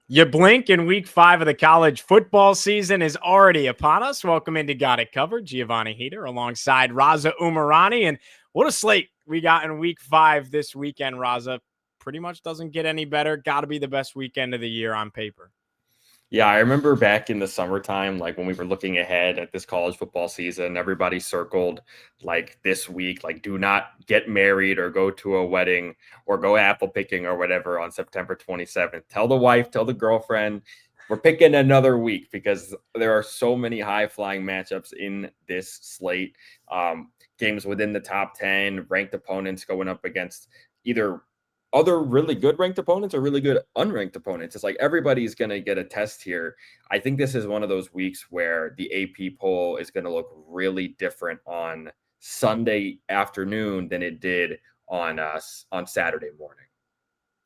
You blink and week 5 of the college football season is already upon us. Welcome into Got It Covered. Giovanni Heater alongside Raza Umarani. And what a slate we got in week 5 this weekend, Raza. Pretty much doesn't get any better. Got to be the best weekend of the year on paper. Yeah, I remember back in the summertime, like when we were looking ahead at this college football season, everybody circled like this week, like do not get married or go to a wedding or go apple picking or whatever on September 27th. Tell the wife, tell the girlfriend, we're picking another week because there are so many high flying matchups in this slate. Games within the top 10, ranked opponents going up against either other really good ranked opponents or really good unranked opponents. It's like everybody's going to get a test here. I think this is one of those weeks where the AP poll is going to look really different on Sunday afternoon than it did on Saturday morning.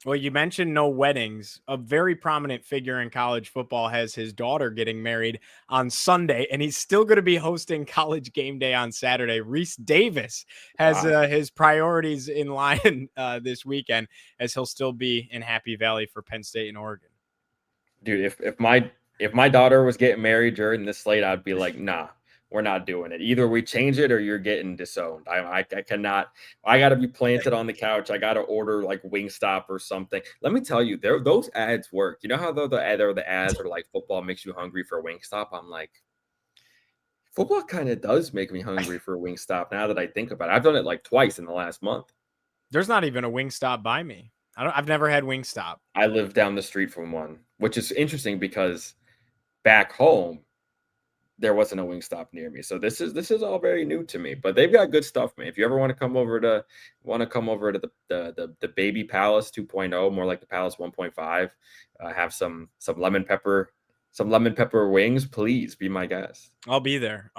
Well, you mentioned no weddings. A very prominent figure in college football has his daughter getting married on Sunday, and he's still going to be hosting College Game Day on Saturday. Reese Davis has Wow. his priorities in line this weekend, as he'll still be in Happy Valley for Penn State and Oregon. Dude, if my daughter was getting married during this slate, I'd be like, nah, we're not doing it. Either we change it or you're getting disowned. I cannot. I got to be planted on the couch. I got to order like Wingstop or something. Let me tell you, those ads work. You know how the ads are like football makes you hungry for Wingstop. I'm like, football kind of does make me hungry for Wingstop now that I think about it. I've done it like twice in the last month. There's not even a Wingstop by me. I've never had Wingstop. I live down the street from one, which is interesting because back home there wasn't a Wingstop near me. So this is all very new to me. But they've got good stuff, man. If you ever want to come over to the Baby Palace 2.0, more like the Palace 1.5, have some lemon pepper wings, please be my guest. I'll be there.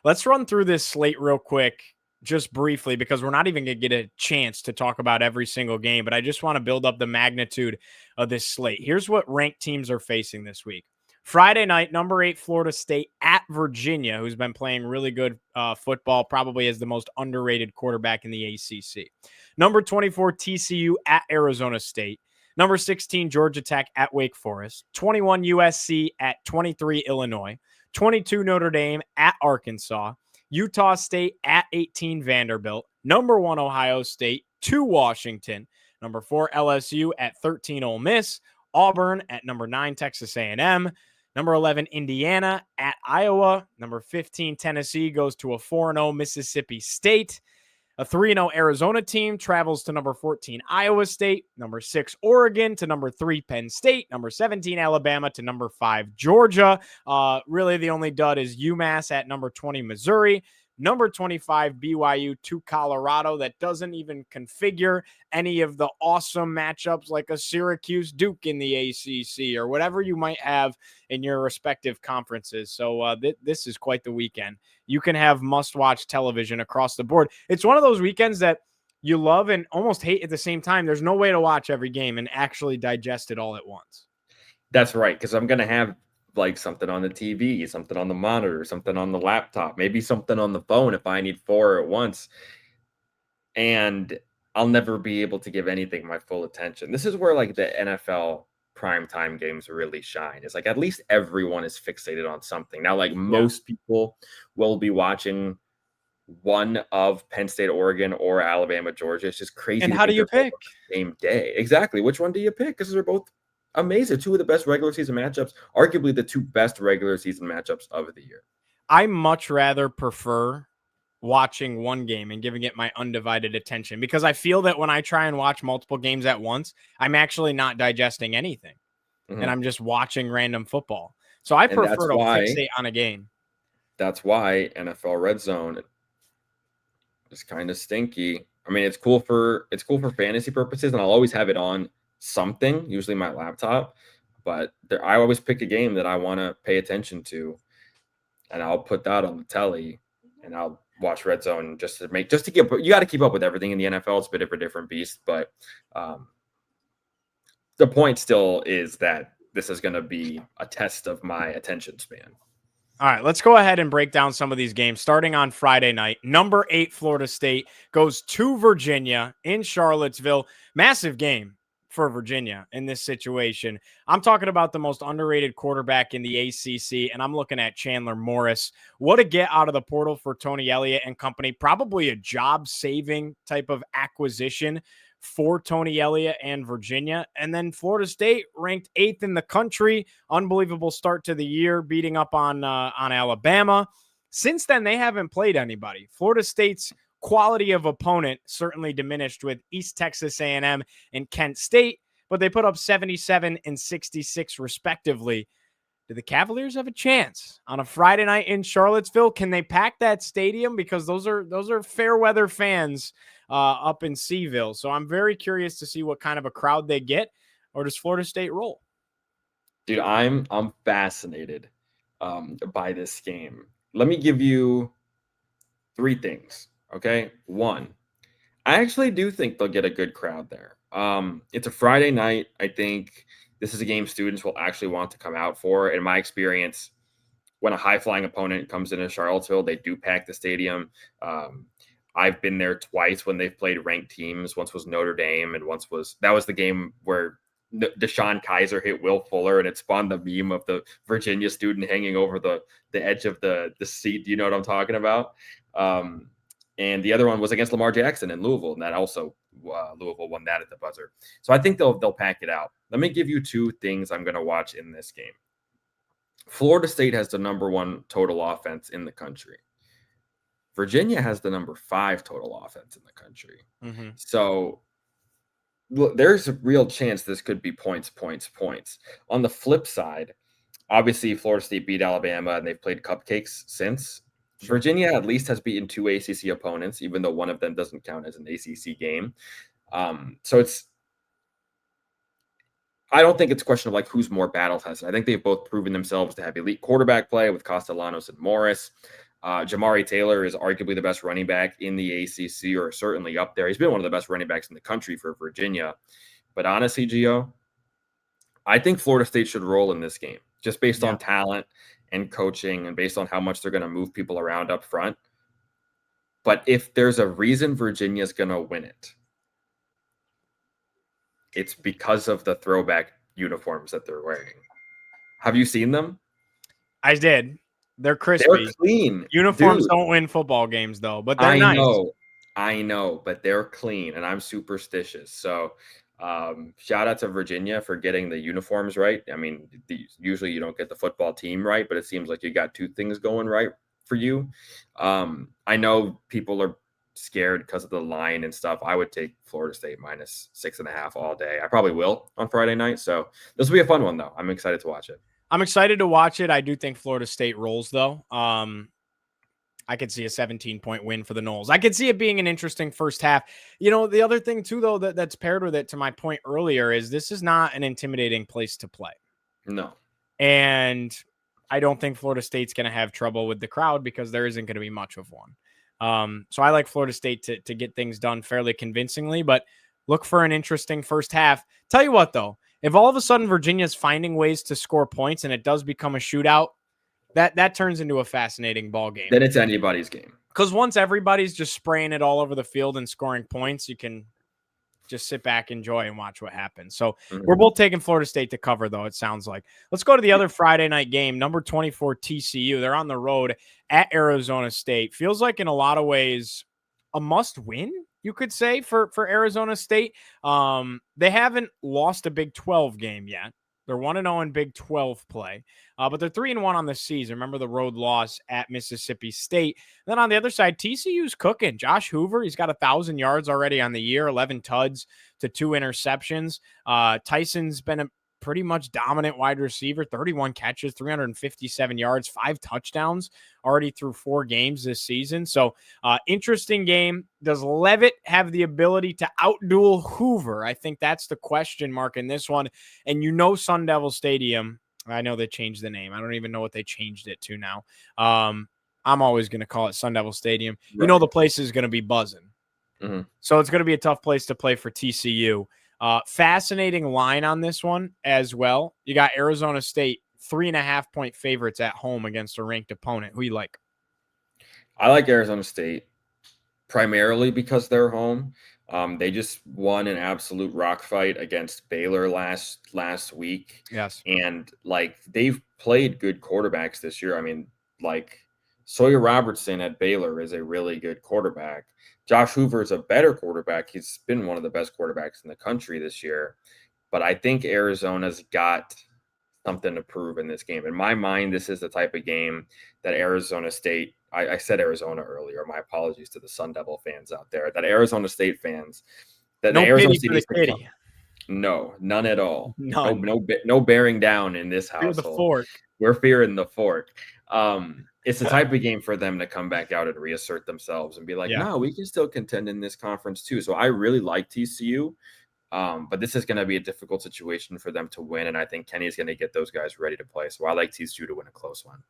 Let's run through this slate real quick, just briefly, because we're not even going to get a chance to talk about every single game, but I just want to build up the magnitude of this slate. Here's what ranked teams are facing this week. Friday night, number 8 Florida State at Virginia, who's been playing really good football, probably as the most underrated quarterback in the ACC. Number 24 TCU at Arizona State. Number 16 Georgia Tech at Wake Forest. 21 USC at 23 Illinois. 22 Notre Dame at Arkansas. Utah State at 18 Vanderbilt. Number 1 Ohio State to Washington. Number 4 LSU at 13 Ole Miss. Auburn at number 9 Texas A&M. Number 11, Indiana at Iowa. Number 15, Tennessee goes to a 4-0 Mississippi State. A 3-0 Arizona team travels to number 14, Iowa State. Number 6, Oregon to number 3, Penn State. Number 17, Alabama to number 5, Georgia. Really, the only dud is UMass at number 20, Missouri. Number 25, BYU to Colorado. That doesn't even configure any of the awesome matchups like a Syracuse Duke in the ACC or whatever you might have in your respective conferences. So this is quite the weekend. You can have must-watch television across the board. It's one of those weekends that you love and almost hate at the same time. There's no way to watch every game and actually digest it all at once. That's right, because I'm going to have like something on the TV, something on the monitor, something on the laptop, maybe something on the phone if I need 4 at once. And I'll never be able to give anything my full attention. This is where like the NFL primetime games really shine. It's like at least everyone is fixated on something. Now, like most people will be watching one of Penn State, Oregon, or Alabama, Georgia. It's just crazy. And how do you pick? Same day. Exactly. Which one do you pick? Because they're both amazing. 2 of the best regular season matchups, arguably the 2 best regular season matchups of the year. I much rather prefer watching one game and giving it my undivided attention because I feel that when I try and watch multiple games at once, I'm actually not digesting anything and I'm just watching random football. So I prefer to fixate on a game. That's why NFL Red Zone is kind of stinky. I mean, it's cool for fantasy purposes, and I'll always have it on something, usually my laptop. But I always pick a game that I want to pay attention to, and I'll put that on the telly, and I'll watch Red Zone you got to keep up with everything in the NFL. It's a bit of a different beast, but the point still is that this is going to be a test of my attention span. All right, let's go ahead and break down some of these games. Starting on Friday night, number 8 Florida State goes to Virginia in Charlottesville. Massive game. for Virginia in this situation. I'm talking about the most underrated quarterback in the ACC, and I'm looking at Chandler Morris. What a get out of the portal for Tony Elliott and company. Probably a job-saving type of acquisition for Tony Elliott and Virginia. And then Florida State ranked 8th in the country. Unbelievable start to the year, beating up on Alabama. Since then, they haven't played anybody. Florida State's quality of opponent certainly diminished with East Texas A&M and Kent State, but they put up 77 and 66 respectively. Do the Cavaliers have a chance on a Friday night in Charlottesville? Can they pack that stadium? Because those are fair weather fans up in Seaville. So I'm very curious to see what kind of a crowd they get. Or does Florida State roll? Dude, I'm fascinated by this game. Let me give you 3 things. Okay. 1, I actually do think they'll get a good crowd there. It's a Friday night. I think this is a game students will actually want to come out for. In my experience, when a high-flying opponent comes into Charlottesville, they do pack the stadium. I've been there twice when they've played ranked teams. Once was Notre Dame, and that was the game where Deshaun Kaiser hit Will Fuller, and it spawned the meme of the Virginia student hanging over the edge of the seat. Do you know what I'm talking about? And the other one was against Lamar Jackson in Louisville, and that also Louisville won that at the buzzer. So I think they'll pack it out. Let me give you 2 things I'm going to watch in this game. Florida State has the number 1 total offense in the country. Virginia has the number 5 total offense in the country. Mm-hmm. So there's a real chance this could be points. On the flip side, obviously Florida State beat Alabama, and they've played cupcakes since. Sure. Virginia at least has beaten 2 ACC opponents, even though one of them doesn't count as an ACC game. So I don't think it's a question of like who's more battle tested. I think they've both proven themselves to have elite quarterback play with Castellanos and Morris. Jamari Taylor is arguably the best running back in the ACC, or certainly up there. He's been one of the best running backs in the country for Virginia. But honestly, Gio, I think Florida State should roll in this game just based on talent and coaching and based on how much they're going to move people around up front. But if there's a reason Virginia's going to win it, it's because of the throwback uniforms that they're wearing. Have you seen them? I did. They're crispy. They're clean. Uniforms don't win football games, though, but they're nice. I know, but they're clean, and I'm superstitious. So shout out to Virginia for getting the uniforms right. I mean, usually you don't get the football team right, but it seems like you got 2 things going right for you. I know people are scared because of the line and stuff. I would take Florida State minus 6.5 all day. I probably will on Friday night. So this will be a fun one, though. I'm excited to watch it. I'm excited to watch it. I do think Florida State rolls, though. I could see a 17-point win for the Noles. I could see it being an interesting first half. You know, the other thing, too, though, that's paired with it, to my point earlier, is this is not an intimidating place to play. No. And I don't think Florida State's going to have trouble with the crowd because there isn't going to be much of one. So I like Florida State to get things done fairly convincingly, but look for an interesting first half. Tell you what, though, if all of a sudden Virginia's finding ways to score points and it does become a shootout, that turns into a fascinating ball game. Then it's anybody's game. Because once everybody's just spraying it all over the field and scoring points, you can just sit back, enjoy, and watch what happens. So we're both taking Florida State to cover, though, it sounds like. Let's go to the other Friday night game, number 24 TCU. They're on the road at Arizona State. Feels like in a lot of ways a must-win, you could say, for Arizona State. They haven't lost a Big 12 game yet. They're 1-0 in Big 12 play, but they're 3-1 on the season. Remember the road loss at Mississippi State. Then on the other side, TCU's cooking. Josh Hoover, he's got 1,000 yards already on the year, 11 tuds to 2 interceptions. Tyson's been a pretty much dominant wide receiver, 31 catches, 357 yards, 5 touchdowns already through 4 games this season. So interesting game. Does Levitt have the ability to outduel Hoover? I think that's the question mark in this one. And you know Sun Devil Stadium, I know they changed the name. I don't even know what they changed it to now. I'm always going to call it Sun Devil Stadium. Right. You know the place is going to be buzzing. Mm-hmm. So it's going to be a tough place to play for TCU. Fascinating line on this one as well. You got Arizona State 3.5-point favorites at home against a ranked opponent. Who you like? I like Arizona State primarily because they're home. They just won an absolute rock fight against Baylor last week, Yes. and like they've played good quarterbacks this year. I mean, like Sawyer Robertson at Baylor is a really good quarterback. Josh Hoover is a better quarterback. He's been one of the best quarterbacks in the country this year. But I think Arizona's got something to prove in this game. In my mind, this is the type of game that Arizona State, I said Arizona earlier, my apologies to the Sun Devil fans out there, that Arizona State fans, that the No Arizona pity State for the needs to come. kitty. No, none at all. None. No bearing down in this Fear the household. fork. We're fearing the fork. It's the type of game for them to come back out and reassert themselves and be like, Yeah. no, we can still contend in this conference too. So I really like TCU. But this is going to be a difficult situation for them to win, and I think Kenny's going to get those guys ready to play. So I like TCU to win a close one.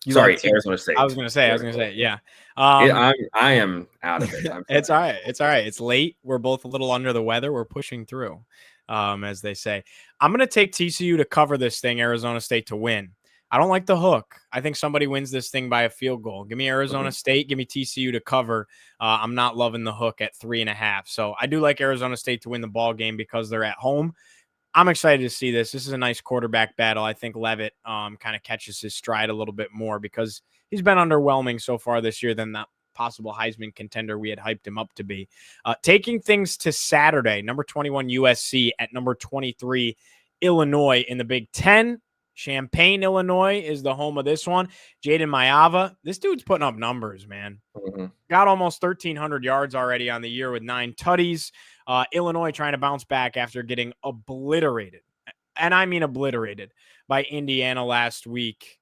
Arizona State. I was going to say, yeah. I am out of it. It's all right. It's all right. It's late. We're both a little under the weather. We're pushing through, as they say. I'm going to take TCU to cover this thing, Arizona State to win. I don't like the hook. I think somebody wins this thing by a field goal. Give me Arizona State. Give me TCU to cover. I'm not loving the hook at 3.5. So I do like Arizona State to win the ball game because they're at home. I'm excited to see this. This is a nice quarterback battle. I think Levitt kind of catches his stride a little bit more because he's been underwhelming so far this year than that possible Heisman contender we had hyped him up to be. Taking things to Saturday, number 21 USC at number 23 Illinois in the Big Ten. Champaign, Illinois is the home of this one. Jaden Mayava, this dude's putting up numbers, man. Got almost 1,300 yards already on the year with 9 tutties. Illinois trying to bounce back after getting obliterated, and I mean obliterated, by Indiana last week.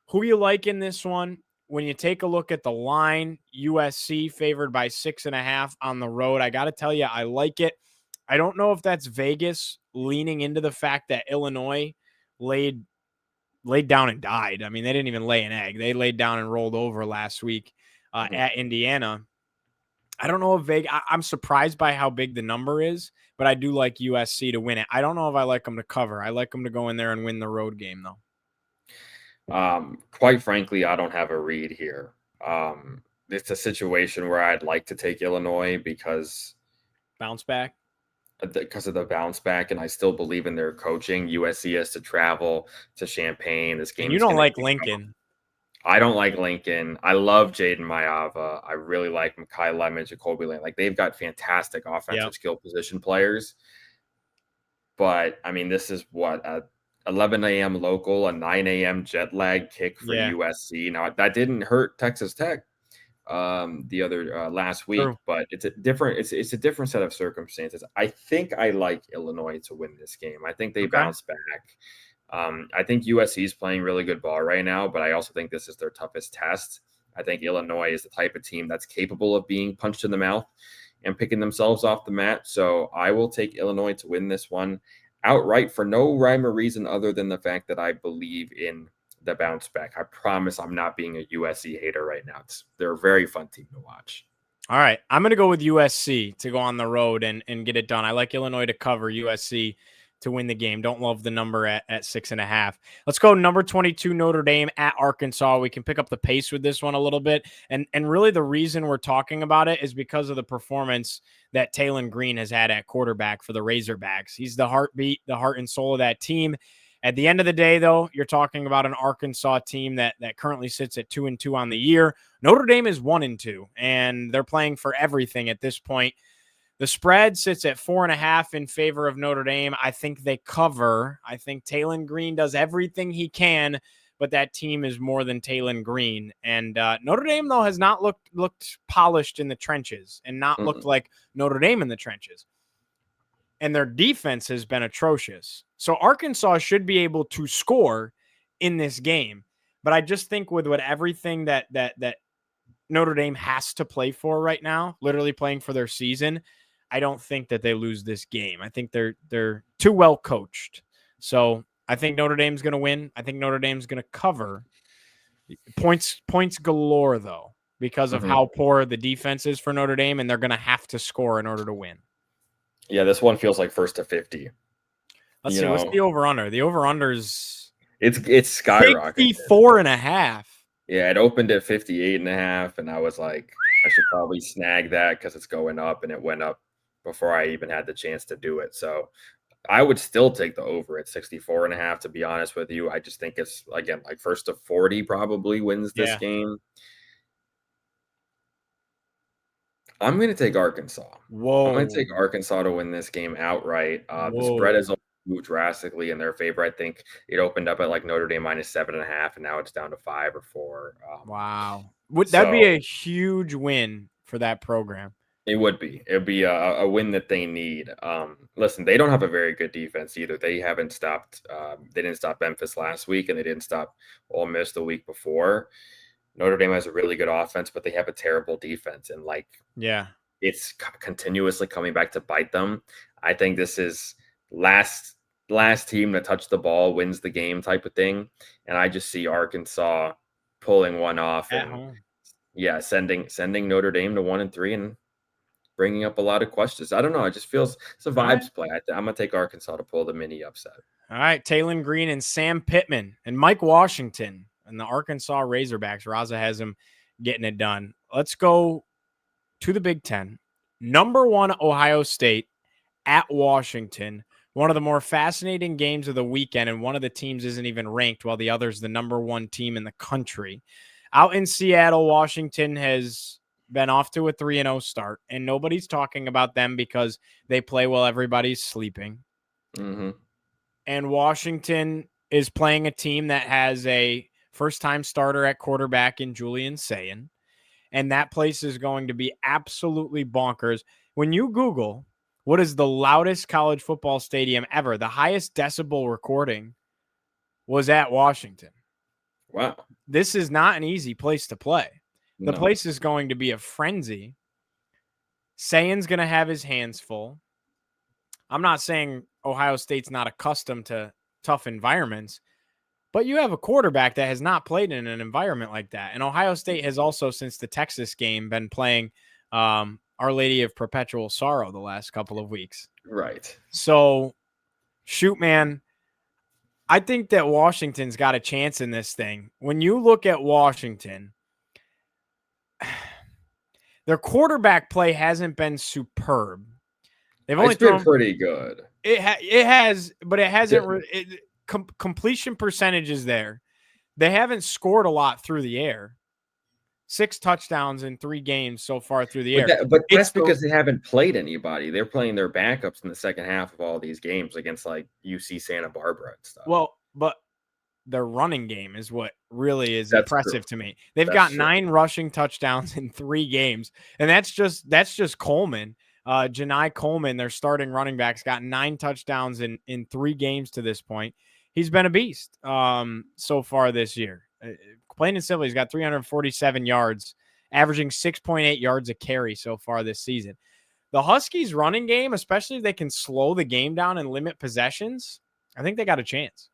Who you like in this one? When you take a look at the line, USC favored by 6.5 on the road. I got to tell you, I like it. I don't know if that's Vegas leaning into the fact that Illinois laid down and died. I mean, they didn't even lay an egg. They laid down and rolled over last week at Indiana. I don't know if Vegas, I'm surprised by how big the number is, but I do like USC to win it. I don't know if I like them to cover. I like them to go in there and win the road game, though. Quite frankly, I don't have a read here. It's a situation where I'd like to take Illinois because of the bounce back, and I still believe in their coaching. USC has to travel to Champaign. This game, and you don't like Lincoln. I don't like Lincoln. I love Jaden Mayava. I really like Mekhi Lemon, Jacoby Lane. Like, they've got fantastic offensive skill position players. But I mean, this is what a 11 a.m. local, a 9 a.m. jet lag kick for USC. Now, that didn't hurt Texas Tech the other last week, but it's a different set of circumstances. I think I like Illinois to win this game. I think they bounce back. I think USC is playing really good ball right now, but I also think this is their toughest test. I think Illinois is the type of team that's capable of being punched in the mouth and picking themselves off the mat. So I will take Illinois to win this one outright for no rhyme or reason other than the fact that I believe in the bounce back. I promise I'm not being a USC hater right now. They're a very fun team to watch. All right. I'm going to go with USC to go on the road and get it done. I like Illinois to cover, USC to win the game. Don't love the number at 6.5. Let's go number 22 Notre Dame at Arkansas. We can pick up the pace with this one a little bit. And really the reason we're talking about it is because of the performance that Talon Green has had at quarterback for the Razorbacks. He's the heartbeat, the heart and soul of that team. At the end of the day, though, you're talking about an Arkansas team that currently sits at 2-2 on the year. Notre Dame is 1-2, and they're playing for everything at this point. The spread sits at 4.5 in favor of Notre Dame. I think they cover. I think Talon Green does everything he can, but that team is more than Talon Green. And Notre Dame, though, has not looked polished in the trenches and not looked like Notre Dame in the trenches. And their defense has been atrocious. So Arkansas should be able to score in this game. But I just think with everything that Notre Dame has to play for right now, literally playing for their season, I don't think that they lose this game. I think they're too well coached. So I think Notre Dame's going to win. I think Notre Dame's going to cover. Points galore, though, because of how poor the defense is for Notre Dame, and they're going to have to score in order to win. Yeah, this one feels like 1st to 50. Let's see. What's the over-under? The over-under's it's skyrocketed. 54.5. Yeah, it opened at 58.5, and I was like, I should probably snag that because it's going up, and it went up before I even had the chance to do it. So I would still take the over at 64.5, to be honest with you. I just think it's, again, like first to 40 probably wins this Yeah. game. I'm going to take Arkansas. I'm going to Whoa. take Arkansas to win this game outright. The spread Whoa. has moved drastically in their favor. I think it opened up at like Notre Dame -7.5, and now it's down to 5 or 4. Wow. Would that be a So huge win for that program? it would be. It would be a win that they need. Listen, they don't have a very good defense either. They haven't stopped. They didn't stop Memphis last week, and they didn't stop Ole Miss the week before. Notre Dame has a really good offense, but they have a terrible defense, and like Yeah. it's continuously coming back to bite them. I think this is last team to touch the ball wins the game type of thing, and I just see Arkansas pulling one off At and home. yeah, sending Notre Dame to 1-3 and bringing up a lot of questions. I don't know. It just feels it's a All right. vibes play. I'm gonna take Arkansas to pull the mini upset. All right. Taylon Green and Sam Pittman and Mike Washington and the Arkansas Razorbacks. Raza has him getting it done. Let's go to the Big Ten. Number 1, Ohio State at Washington. One of the more fascinating games of the weekend, and one of the teams isn't even ranked while the other's the number 1 team in the country. Out in Seattle, Washington has been off to a 3-0 start, and nobody's talking about them because they play while everybody's sleeping. Mm-hmm. And Washington is playing a team that has a first-time starter at quarterback in Julian Sayin, and that place is going to be absolutely bonkers. When you Google what is the loudest college football stadium ever, the highest decibel recording was at Washington. Wow. This is not an easy place to play. The No. place is going to be a frenzy. Sayin's going to have his hands full. I'm not saying Ohio State's not accustomed to tough environments, but you have a quarterback that has not played in an environment like that. And Ohio State has also, since the Texas game, been playing Our Lady of Perpetual Sorrow the last couple of weeks. Right. So, shoot, man, I think that Washington's got a chance in this thing. When you look at Washington, their quarterback play hasn't been superb. They've only been pretty good. It has, but it hasn't. Completion percentage is there. They haven't scored a lot through the air. 6 touchdowns in 3 games so far through the air. But that's because they haven't played anybody. They're playing their backups in the second half of all these games against like UC Santa Barbara and stuff. Well, but their running game is what really is impressive to me. They've got 9 rushing touchdowns in 3 games, and that's just Coleman. Janai Coleman, their starting running backs, got 9 touchdowns in 3 games to this point. He's been a beast so far this year. Plain and simple, he's got 347 yards, averaging 6.8 yards a carry so far this season. The Huskies' running game, especially if they can slow the game down and limit possessions, I think they got a chance.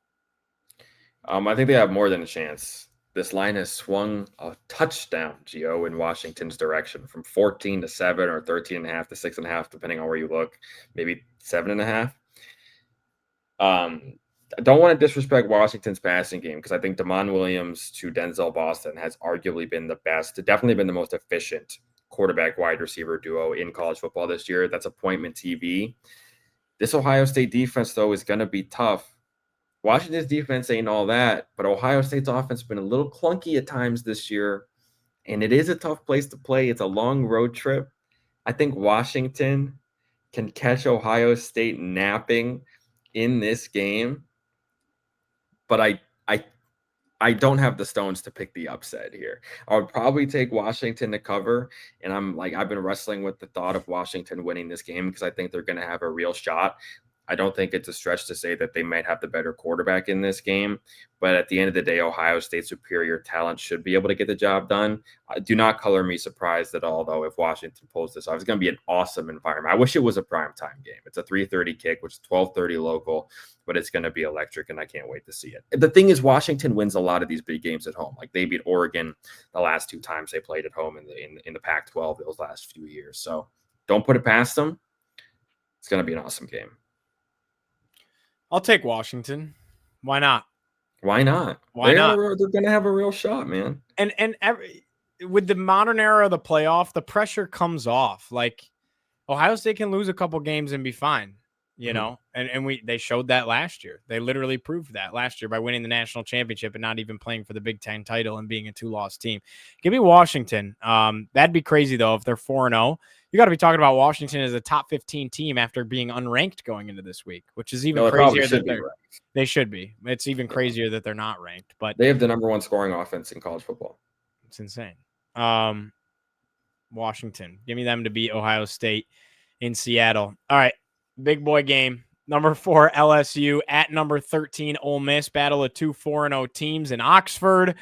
I think they have more than a chance. This line has swung a touchdown, Gio, in Washington's direction from 14 to 7 or 13.5 to 6.5, depending on where you look. Maybe 7.5. I don't want to disrespect Washington's passing game because I think Damon Williams to Denzel Boston has arguably been the best, definitely been the most efficient quarterback wide receiver duo in college football this year. That's appointment TV. This Ohio State defense, though, is going to be tough. Washington's defense ain't all that, but Ohio State's offense has been a little clunky at times this year, and it is a tough place to play. It's a long road trip. I think Washington can catch Ohio State napping in this game, but I don't have the stones to pick the upset here. I would probably take Washington to cover, and I've been wrestling with the thought of Washington winning this game because I think they're going to have a real shot. I don't think it's a stretch to say that they might have the better quarterback in this game, but at the end of the day, Ohio State's superior talent should be able to get the job done. Do not color me surprised at all, though, if Washington pulls this off. It's going to be an awesome environment. I wish it was a primetime game. It's a 3:30 kick, which is 12:30 local, but it's going to be electric, and I can't wait to see it. The thing is, Washington wins a lot of these big games at home. Like they beat Oregon the last 2 times they played at home in the Pac-12 those last few years. So don't put it past them. It's going to be an awesome game. I'll take Washington. Why not? Why not? Why not? They're going to have a real shot, man. And with the modern era of the playoff, the pressure comes off. Like Ohio State can lose a couple games and be fine, you Mhm. know, and they showed that last year. They literally proved that last year by winning the national championship and not even playing for the Big Ten title and being a 2-loss team. Give me Washington. That'd be crazy though if they're 4-0. You got to be talking about Washington as a top 15 team after being unranked going into this week, which is even No, they probably crazier that should be right. they should be. It's even Yeah. crazier that they're not ranked, but They have the number one scoring offense in college football. it's insane. Washington. Give me them to beat Ohio State in Seattle. All right. Big boy game. Number 4, LSU at number 13, Ole Miss. Battle of two 4-0 teams in Oxford.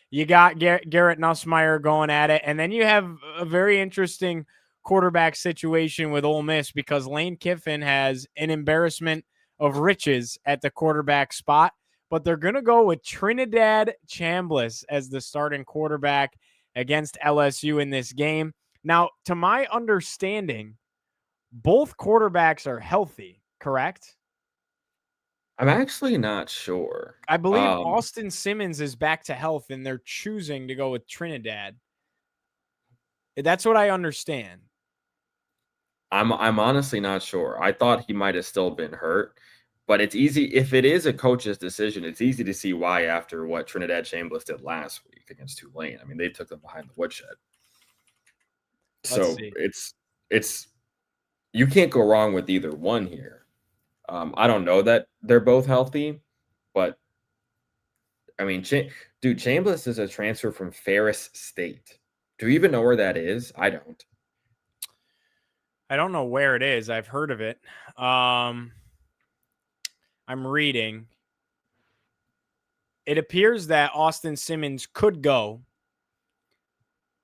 You got Garrett Nussmeier going at it. And then you have a very interesting quarterback situation with Ole Miss because Lane Kiffin has an embarrassment of riches at the quarterback spot. But they're going to go with Trinidad Chambliss as the starting quarterback against LSU in this game. Now, to my understanding, both quarterbacks are healthy, correct? I'm actually not sure. I believe Austin Simmons is back to health, and they're choosing to go with Trinidad. That's what I understand. I'm honestly not sure. I thought he might have still been hurt, but it's easy if it is a coach's decision. It's easy to see why after what Trinidad Chambliss did last week against Tulane. I mean, they took them behind the woodshed. Let's So see. it's you can't go wrong with either one here. I don't know that they're both healthy, but I mean, dude, Chambliss is a transfer from Ferris State. Do you even know where that is? I don't. I don't know where it is. I've heard of it. I'm reading. It appears that Austin Simmons could go,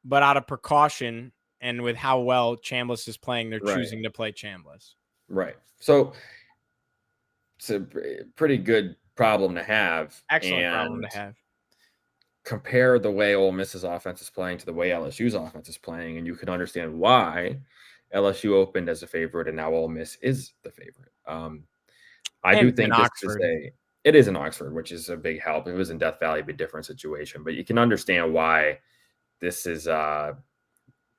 but out of precaution and with how well Chambliss is playing, they're choosing to play Chambliss. Right. So it's a pretty good problem to have. Excellent problem to have. Compare the way Ole Miss's offense is playing to the way LSU's offense is playing, and you can understand why LSU opened as a favorite and now Ole Miss is the favorite. I do think this it is in Oxford, which is a big help. If it was in Death Valley, it'd be a different situation, but you can understand why this is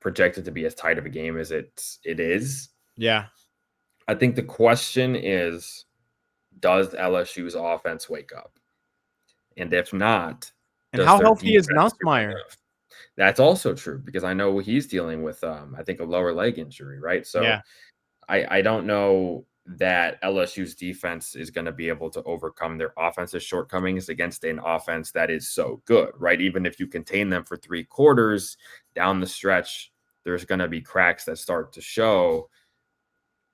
projected to be as tight of a game as it is. Yeah. I think the question is, does LSU's offense wake up? And if not, and how healthy is Nussmeier? That's also true because I know he's dealing with, I think, a lower leg injury, right? So yeah. I don't know that LSU's defense is going to be able to overcome their offensive shortcomings against an offense that is so good, right? Even if you contain them for 3 quarters down the stretch, there's going to be cracks that start to show.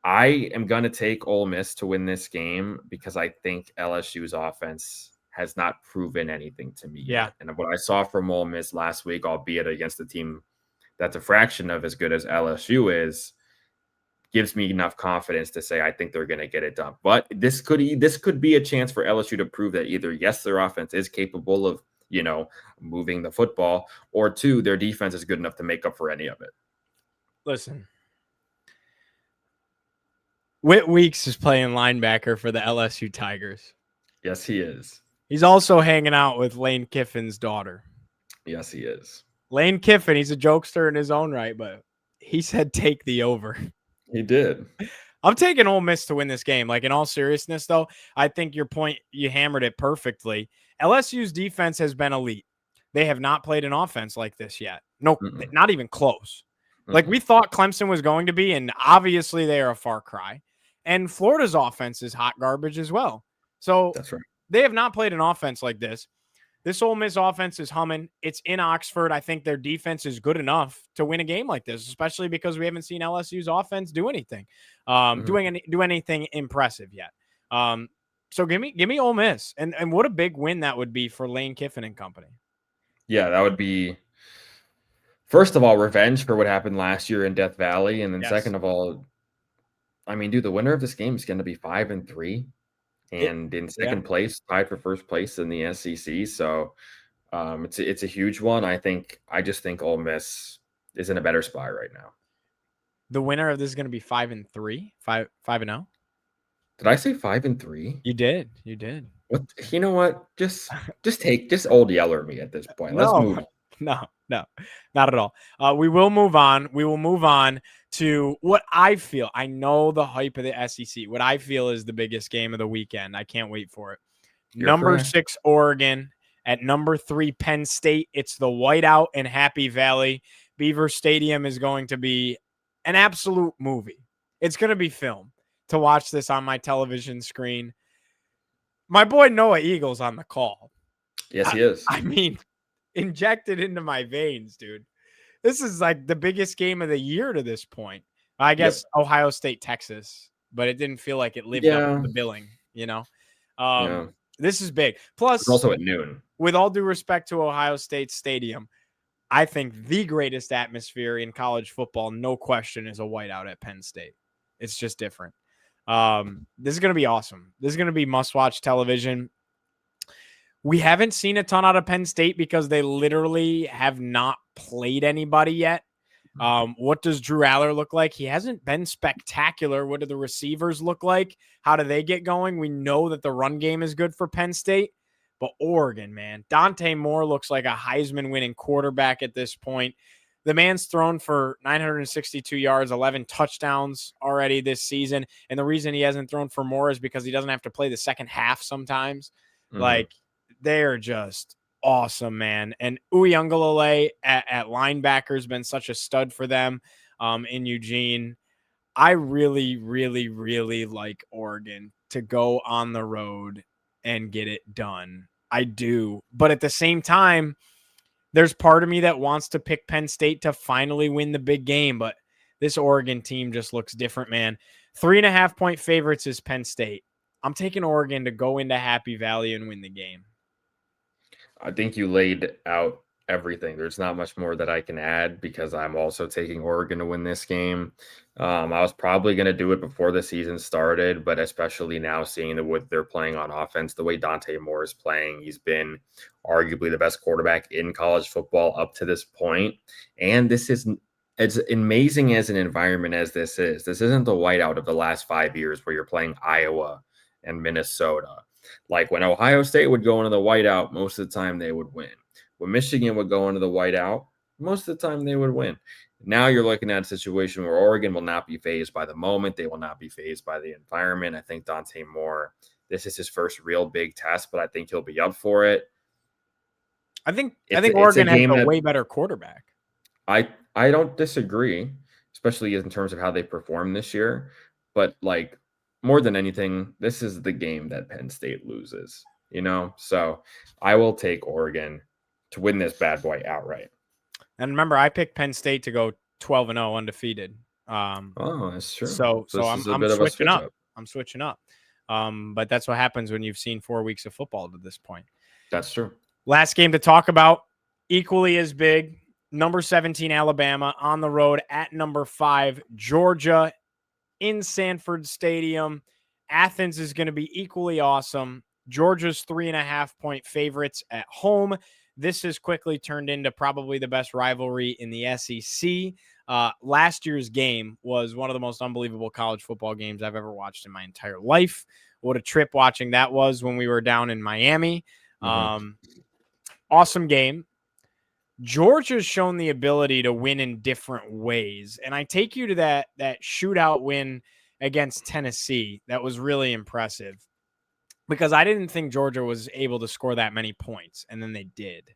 I am going to take Ole Miss to win this game because I think LSU's offense has not proven anything to me yet. And what I saw from Ole Miss last week, albeit against a team that's a fraction of as good as LSU is, gives me enough confidence to say I think they're going to get it done. But this could be a chance for LSU to prove that either, yes, their offense is capable of, moving the football, or 2, their defense is good enough to make up for any of it. Listen, Whit Weeks is playing linebacker for the LSU Tigers. Yes, he is. He's also hanging out with Lane Kiffin's daughter. Yes, he is. Lane Kiffin, he's a jokester in his own right, but he said take the over. He did. I'm taking Ole Miss to win this game. Like, in all seriousness, though, I think your point, you hammered it perfectly. LSU's defense has been elite. They have not played an offense like this yet. No, not even close. Like we thought Clemson was going to be, and obviously they are a far cry. And Florida's offense is hot garbage as well. So that's right. They have not played an offense like this. This Ole Miss offense is humming. It's in Oxford. I think their defense is good enough to win a game like this, especially because we haven't seen LSU's offense do anything, do anything impressive yet. So give me Ole Miss, and what a big win that would be for Lane Kiffin and company. Yeah, that would be, first of all, revenge for what happened last year in Death Valley, and then second of all, I mean, dude, the winner of this game is going to be 5-3. And in second place, tied for first place in the SEC. So it's a huge one. I just think Ole Miss is in a better spot right now. The winner of this is going to be 5-3, 5-0. Did I say 5-3? You did. You did. What? You know what? Just old Yeller me at this point. Let's move on. No. No, not at all. We will move on. We will move on to what I feel. I know the hype of the SEC. What I feel is the biggest game of the weekend. I can't wait for it. You're Number correct. 6, Oregon. At number 3, Penn State. It's the whiteout in Happy Valley. Beaver Stadium is going to be an absolute movie. It's going to be film to watch this on my television screen. My boy Noah Eagle's on the call. Yes, he is. I mean, injected into my veins, dude. This is like the biggest game of the year to this point. I guess Ohio State, Texas, but it didn't feel like it lived up to the billing, you know? Yeah. This is big. It's Plus, also at noon. with all due respect to Ohio State Stadium, I think the greatest atmosphere in college football, no question, is a whiteout at Penn State. It's just different. This is going to be awesome. This is going to be must-watch television. We haven't seen a ton out of Penn State because they literally have not played anybody yet. What does Drew Aller look like? He hasn't been spectacular. What do the receivers look like? How do they get going? We know that the run game is good for Penn State, but Oregon, man, Dante Moore looks like a Heisman winning quarterback at this point. The man's thrown for 962 yards, 11 touchdowns already this season. And the reason he hasn't thrown for more is because he doesn't have to play the second half sometimes. Like, they're just awesome, man. And Uyunglele at linebacker has been such a stud for them in Eugene. I really, really, really like Oregon to go on the road and get it done. I do. But at the same time, there's part of me that wants to pick Penn State to finally win the big game. But this Oregon team just looks different, man. 3.5-point favorites is Penn State. I'm taking Oregon to go into Happy Valley and win the game. I think you laid out everything. There's not much more that I can add because I'm also taking Oregon to win this game. I was probably going to do it before the season started, but especially now seeing what they're playing on offense, the way Dante Moore is playing, he's been arguably the best quarterback in college football up to this point. And it's amazing as an environment as this is. This isn't the whiteout of the last 5 years where you're playing Iowa and Minnesota. Like when Ohio State would go into the whiteout, most of the time they would win. When Michigan would go into the whiteout, most of the time they would win. Now you're looking at a situation where Oregon will not be fazed by the moment. They will not be fazed by the environment. I think Dante Moore, this is his first real big test, but I think he'll be up for it. I think Oregon has a way better quarterback. I don't disagree, especially in terms of how they performed this year. But like, more than anything, this is the game that Penn State loses, So I will take Oregon to win this bad boy outright. And remember, I picked Penn State to go 12-0 undefeated. That's true. So I'm switching up. I'm switching up. But that's what happens when you've seen 4 weeks of football to this point. That's true. Last game to talk about, equally as big. Number 17, Alabama, on the road at number 5, Georgia, in Sanford Stadium. Athens is going to be equally awesome. Georgia's 3.5-point favorites at home. This has quickly turned into probably the best rivalry in the SEC. Last year's game was one of the most unbelievable college football games I've ever watched in my entire life. What a trip watching that was when we were down in Miami. Awesome game. Georgia's shown the ability to win in different ways. And I take you to that shootout win against Tennessee. That was really impressive because I didn't think Georgia was able to score that many points, and then they did.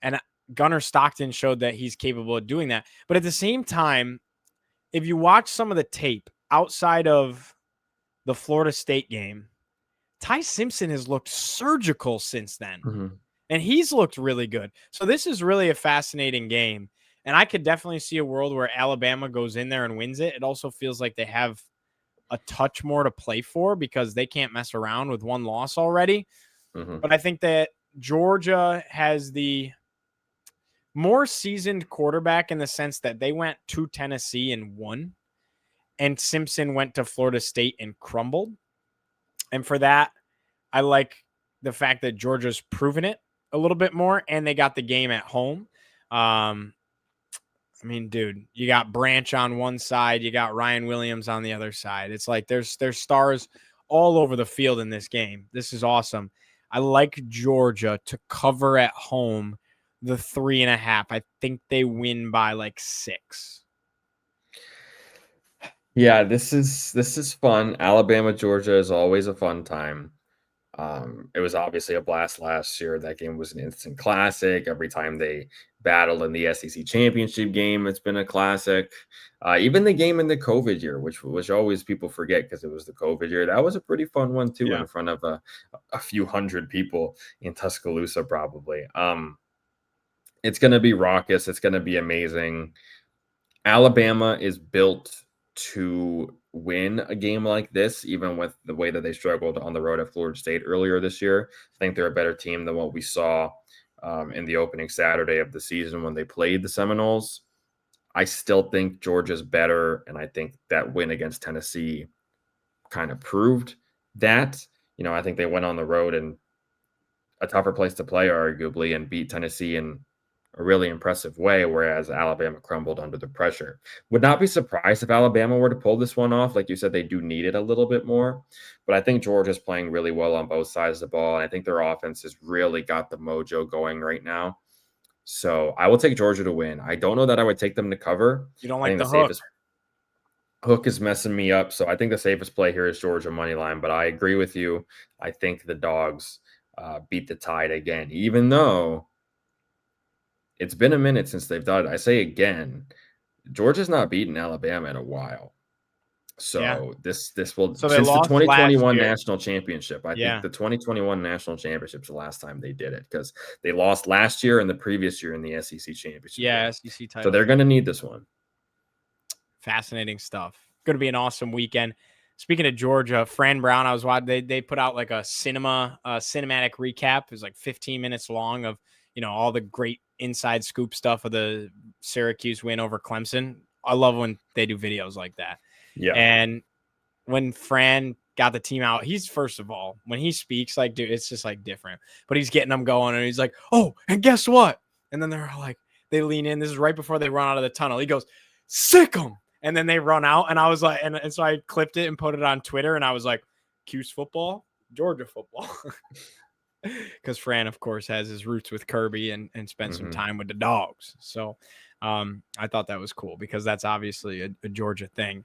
And Gunnar Stockton showed that he's capable of doing that. But at the same time, if you watch some of the tape outside of the Florida State game, Ty Simpson has looked surgical since then. And he's looked really good. So this is really a fascinating game. And I could definitely see a world where Alabama goes in there and wins it. It also feels like they have a touch more to play for because they can't mess around with one loss already. But I think that Georgia has the more seasoned quarterback in the sense that they went to Tennessee and won. And Simpson went to Florida State and crumbled. And for that, I like the fact that Georgia's proven it a little bit more, and they got the game at home. I mean, dude, you got Branch on one side, you got Ryan Williams on the other side. It's like there's stars all over the field in this game. This is awesome. I like Georgia to cover at home the 3.5. I think they win by like 6. Yeah, this is fun. Alabama, Georgia is always a fun time. It was obviously a blast last year. That game was an instant classic. Every time they battled in the SEC championship game, it's been a classic. Even the game in the COVID year, which always people forget because it was the COVID year, that was a pretty fun one too, Yeah. in front of a few hundred people in Tuscaloosa, probably. It's going to be raucous. It's going to be amazing. Alabama is built to win a game like this, even with the way that they struggled on the road at Florida State earlier this year. I think they're a better team than what we saw in the opening Saturday of the season when they played the Seminoles. I still think Georgia's better, and I think that win against Tennessee kind of proved that. I think they went on the road and a tougher place to play, arguably, and beat Tennessee in a really impressive way, whereas Alabama crumbled under the pressure. Would not be surprised if Alabama were to pull this one off. Like you said, they do need it a little bit more, but I think Georgia's playing really well on both sides of the ball, and I think their offense has really got the mojo going right now. So I will take Georgia to win. I don't know that I would take them to cover. You don't I like think the the hook? safest hook is messing me up, so I think the safest play here is Georgia money line, but I agree with you. I think the Dogs beat the Tide again, even though it's been a minute since they've done it. I say again, Georgia's not beaten Alabama in a while. Yeah. So this will, So they since the lost last 2021 year. national championship. I think Yeah. the 2021 national championship is the last time they did it, because they lost last year and the previous year in the SEC championship Yeah. game. SEC So title. they're going to need this one. Fascinating stuff. Going to be an awesome weekend. Speaking of Georgia, Fran Brown, I was watching. They put out like a cinematic recap. It was like 15 minutes long of all the great inside scoop stuff of the Syracuse win over Clemson. I love when they do videos like that. Yeah. And when Fran got the team out, he's, first of all, when he speaks, like, dude, it's just like different. But he's getting them going, and he's like, oh, and guess what? And then they're like, they lean in. This is right before they run out of the tunnel. He goes, sick 'em. And then they run out, and I was like, and so I clipped it and put it on Twitter, and I was like, Cuse football, Georgia football. Because Fran, of course, has his roots with Kirby and spent some time with the Dogs. So I thought that was cool, because that's obviously a Georgia thing.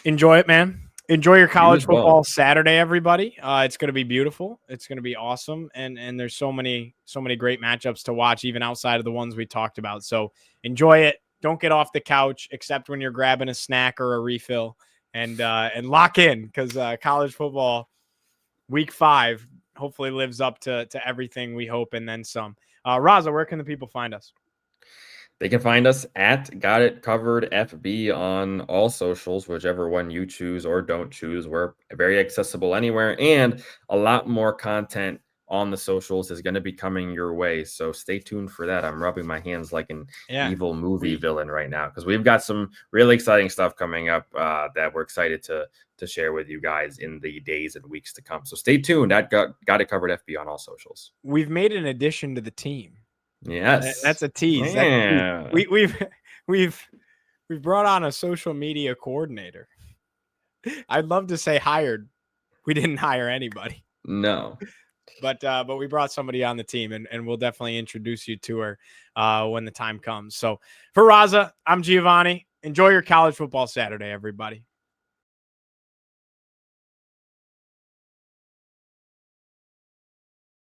Enjoy it, man. Enjoy your college football Saturday, everybody. It's going to be beautiful. It's going to be awesome. And there's so many great matchups to watch, even outside of the ones we talked about. So enjoy it. Don't get off the couch, except when you're grabbing a snack or a refill, and lock in, because college football week 5 hopefully lives up to everything we hope, and then some. Raza, where can the people find us? They can find us at Got It Covered FB on all socials, whichever one you choose or don't choose. We're very accessible anywhere, and a lot more content on the socials is going to be coming your way. So stay tuned for that. I'm rubbing my hands like an evil movie villain right now, because we've got some really exciting stuff coming up that we're excited to share with you guys in the days and weeks to come. So stay tuned at Got It Covered FB on all socials. We've made an addition to the team. Yes, that's a tease. Yeah. We've brought on a social media coordinator. I'd love to say hired. We didn't hire anybody. No. But we brought somebody on the team, and we'll definitely introduce you to her when the time comes. So for Raza, I'm Giovanni. Enjoy your college football Saturday, everybody.